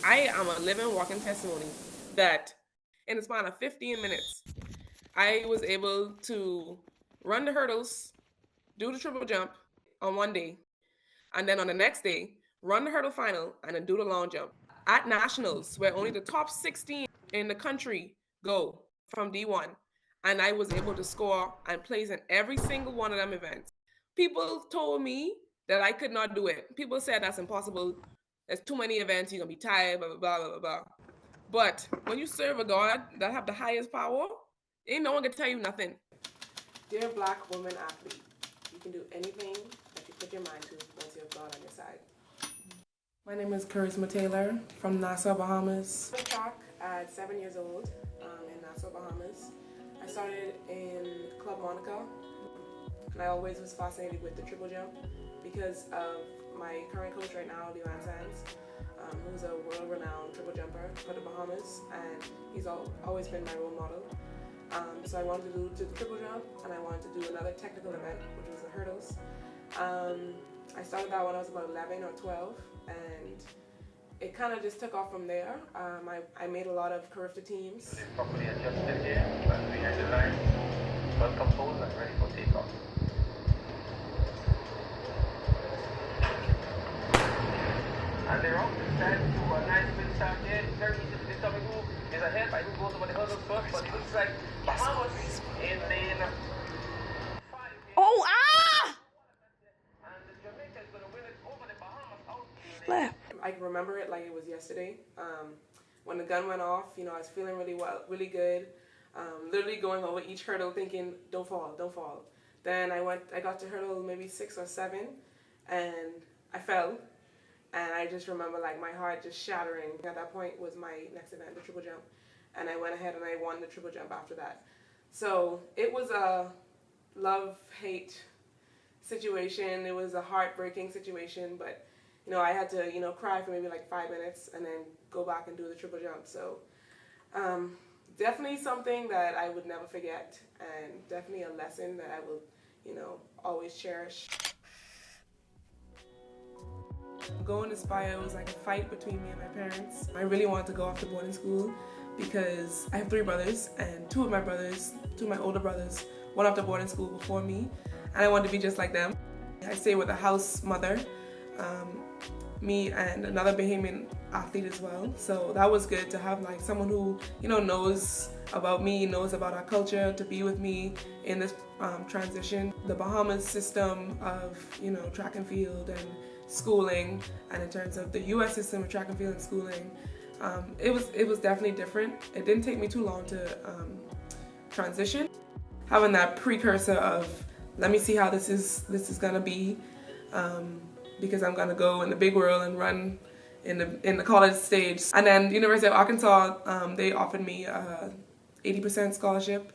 I am a living, walking testimony that in the span of 15 minutes, I was able to run the hurdles, do the triple jump on one day, and then on the next day, run the hurdle final and then do the long jump. At nationals, where only the top 16 in the country go from D1, and I was able to score and place in every single one of them events. People told me that I could not do it. People said that's impossible. There's too many events. You're gonna be tired. Blah blah blah blah blah. But when you serve a God that have the highest power, ain't no one can tell you nothing. Dear Black woman athlete, you can do anything that you put your mind to once you have God on your side. My name is Charisma Taylor from Nassau, Bahamas. I track at 7 years old in Nassau, Bahamas. I started in Club Monica, and I always was fascinated with the triple jump because of my current coach right now, Leon Sands, who's a world-renowned triple jumper for the Bahamas, and he's always been my role model. So I wanted to do the triple jump, and I wanted to do another technical event, which was the hurdles. I started that when I was about 11 or 12, and it kind of just took off from there. I made a lot of Carifta teams. Properly adjusted here, and behind the line, well composed and ready for takeoff. And they're off this time to a nice big start here. It's very easy to determine who is ahead by who goes over the hurdles first, but it looks like Bahamas in lane 5. Oh, ah! And the Jamaica is going to win it over the Bahamas out. Flip. I can remember it like it was yesterday. When the gun went off, I was feeling really well, really good. Literally going over each hurdle thinking, don't fall, don't fall. Then I got to hurdle maybe 6 or 7, and I fell. And I just remember like my heart just shattering. At that point was my next event, the triple jump. And I went ahead and I won the triple jump after that. So it was a love-hate situation. It was a heartbreaking situation, but I had to, cry for maybe like 5 minutes and then go back and do the triple jump. So definitely something that I would never forget, and definitely a lesson that I will, always cherish. Going to Spire was like a fight between me and my parents. I really wanted to go off to boarding school because I have 3 brothers, and 2 of my older brothers went off to boarding school before me, and I wanted to be just like them. I stayed with a house mother, me and another Bahamian athlete as well. So that was good to have like someone who, knows about me, knows about our culture, to be with me in this transition. The Bahamas system of, track and field and schooling, and in terms of the U.S. system of track and field and schooling, it was definitely different. It didn't take me too long to transition. Having that precursor of, let me see how this is gonna be, because I'm gonna go in the big world and run in the college stage. And then University of Arkansas, they offered me a 80% scholarship.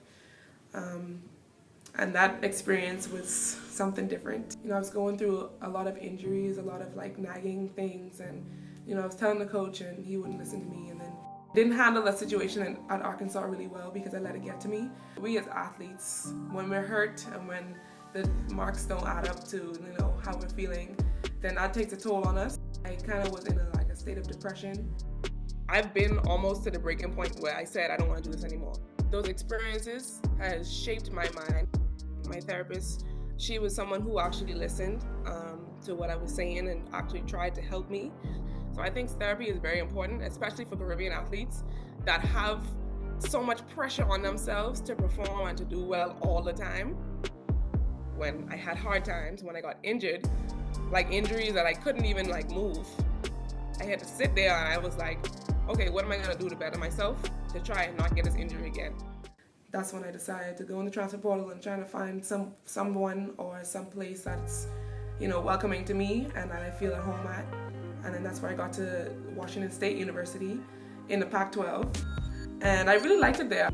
And that experience was something different. I was going through a lot of injuries, a lot of like nagging things, and I was telling the coach and he wouldn't listen to me, and then didn't handle that situation at Arkansas really well because I let it get to me. We as athletes, when we're hurt and when the marks don't add up to how we're feeling, then that takes a toll on us. I kind of was in a state of depression. I've been almost to the breaking point where I said I don't want to do this anymore. Those experiences has shaped my mind. My therapist, she was someone who actually listened to what I was saying and actually tried to help me. So I think therapy is very important, especially for Caribbean athletes that have so much pressure on themselves to perform and to do well all the time. When I had hard times, when I got injured, like injuries that I couldn't even move, I had to sit there and I was like, okay, what am I gonna do to better myself to try and not get this injury again? That's when I decided to go in the transfer portal and trying to find someone or some place that's, welcoming to me and that I feel at home at. And then that's where I got to Washington State University in the Pac-12. And I really liked it there.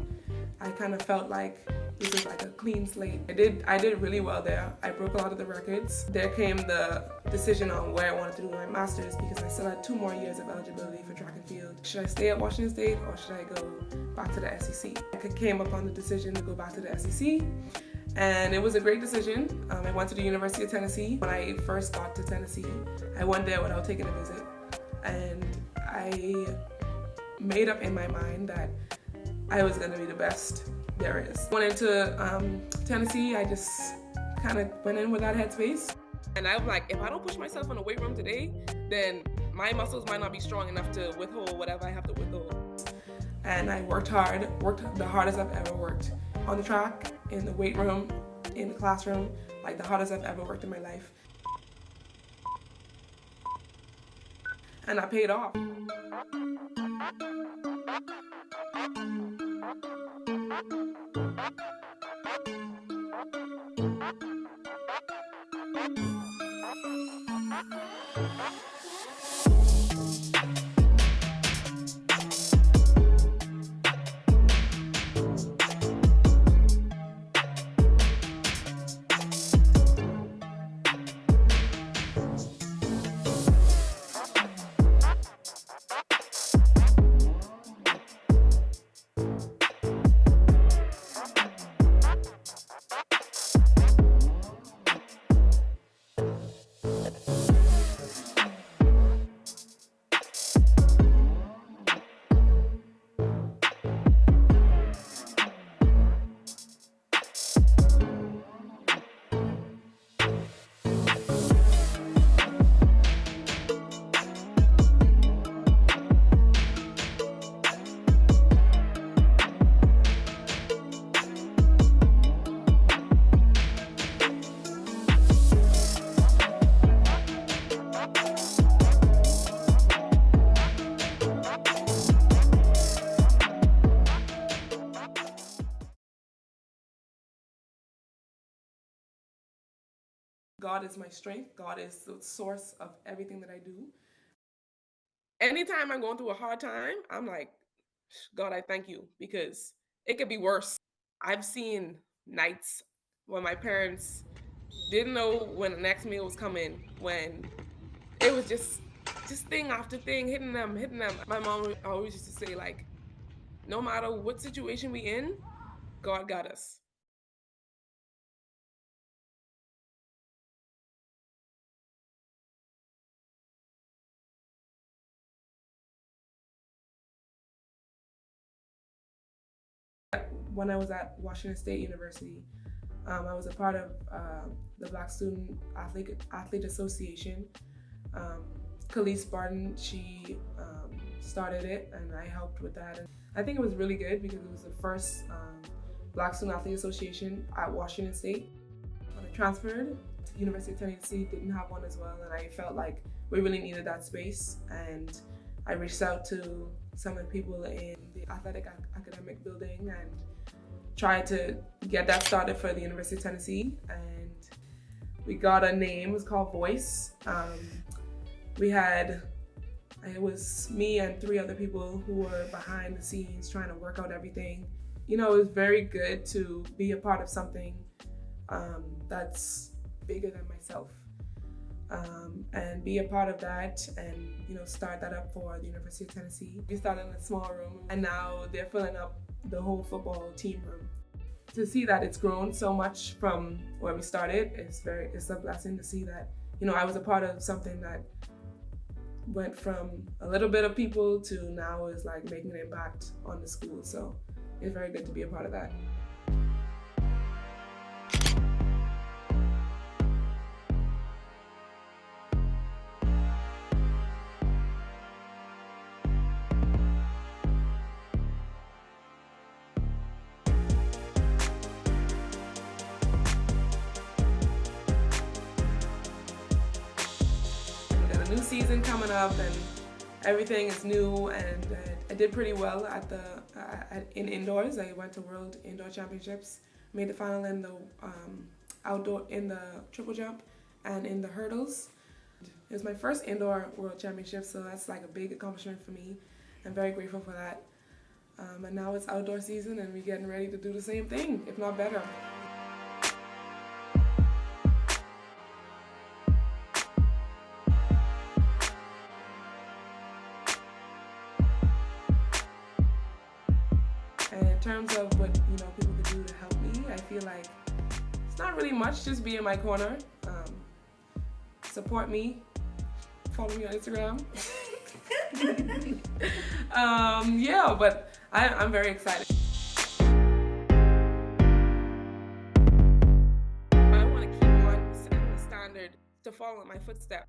I kind of felt like this was like a clean slate. I did really well there. I broke a lot of the records. There came the decision on where I wanted to do my master's because I still had 2 more years of eligibility for track and field. Should I stay at Washington State or should I go back to the SEC? I came upon the decision to go back to the SEC, and it was a great decision. I went to the University of Tennessee. When I first got to Tennessee, I went there without taking a visit, and I made up in my mind that I was gonna be the best there is. Went into Tennessee, I just kind of went in with that headspace. And I'm like, if I don't push myself in the weight room today, then my muscles might not be strong enough to withhold whatever I have to withhold. And I worked hard, worked the hardest I've ever worked. On the track, in the weight room, in the classroom, like the hardest I've ever worked in my life. And I paid off. God is my strength. God is the source of everything that I do. Anytime I'm going through a hard time, I'm like, God, I thank you, because it could be worse. I've seen nights when my parents didn't know when the next meal was coming, when it was just thing after thing hitting them. My mom always used to say, like, no matter what situation we in, God got us. When I was at Washington State University, I was a part of the Black Student Athlete Association. Khalees Barton, she started it, and I helped with that. And I think it was really good because it was the first Black Student Athlete Association at Washington State. When I transferred to University of Tennessee, didn't have one as well, and I felt like we really needed that space. And I reached out to some of the people in the athletic academic building and tried to get that started for the University of Tennessee. And we got a name, it was called Voice. It was me and 3 other people who were behind the scenes trying to work out everything. You know, it was very good to be a part of something that's bigger than myself. And be a part of that and, you know, start that up for the University of Tennessee. We started in a small room and now they're filling up the whole football team room. To see that it's grown so much from where we started, it's a blessing to see that, you know, I was a part of something that went from a little bit of people to now is like making an impact on the school. So it's very good to be a part of that. New season coming up and everything is new, and I did pretty well at in indoors. I went to World Indoor Championships, made the final in the triple jump and in the hurdles. It was my first indoor World Championship, so that's like a big accomplishment for me. I'm very grateful for that. And now it's outdoor season and we're getting ready to do the same thing, if not better. And in terms of what, you know, people can do to help me, I feel like it's not really much, just be in my corner. Support me, follow me on Instagram. Yeah, but I'm very excited. I want to keep on setting the standard to follow in my footsteps.